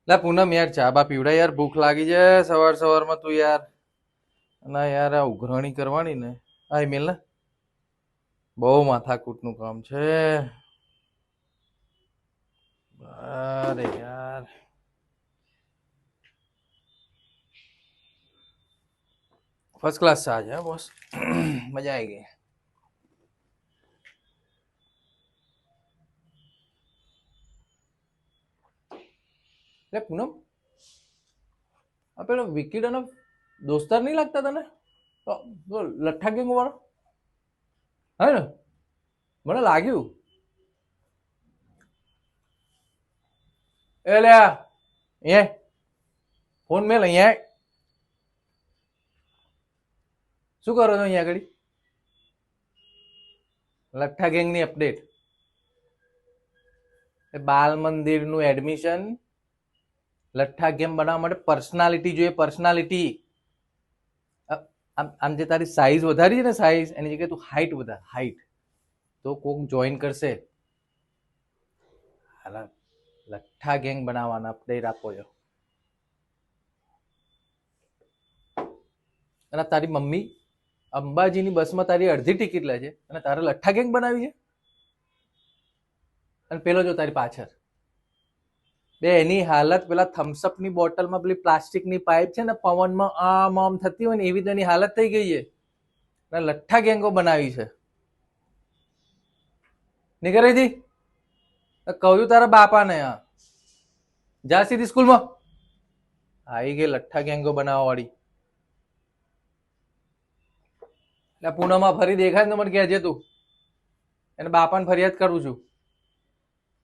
લા પૂનમ યાર ચા બા પીવડા યાર, ભૂખ લાગી છે સવાર સવારમાં. તું યાર ના યાર, આ ઉઘરાણી કરવાની ને, આ મેલ ને બહુ માથાકૂટનું કામ છે. અરે યાર, ફર્સ્ટ ક્લાસ ચા છે બોસ. મજા આવી ગઈ. લે પૂનમ, આ પેલો વિકીડનો દોસ્તાર નહીં લાગતા તને? તો લઠ્ઠા ગેંગ વાળો હે ને? મને લાગ્યું. એ લે અહીંયા ફોન મેલ, અહીંયા શું કરો છો અહીંયા આગળ? લઠ્ઠા ગેંગની અપડેટ. બાલ મંદિરનું એડમિશન, લઠ્ઠા ગેમ બનાવવા માટે પર્સનાલિટી જોઈએ. પર્સનાલિટી આમ જે તારી સાઈઝ વધારી છે ને, સાઈઝ એની જગ્યાએ તું હાઈટ વધાર, હાઈટ તો કોક જોઈન કરશે. હાલા લઠ્ઠા ગેંગ બનાવવાના અપડેટ આપો છો. અને તારી મમ્મી અંબાજીની બસમાં તારી અડધી ટિકિટ લે છે અને તારે લઠ્ઠા ગેંગ બનાવી છે. અને પેલો જો તારી પાછળ બે, એની હાલત પેલા થમ્સઅપની બોટલમાં પેલી પ્લાસ્ટિકની પાઇપ છે ને, પવનમાં આમ થતી હોય ને એવી તો એની હાલત થઈ ગઈ છે. અને લઠ્ઠા ગેંગો બનાવી છે. નીકળી હતી કહ્યું તારા બાપાને, જા સીધી સ્કૂલમાં. આવી ગઈ લઠ્ઠા ગેંગો બનાવવા વાળી. એટલે પૂનામાં ફરી દેખાય ને મને કહેજે તું. એને બાપાને ફરિયાદ કરું છું.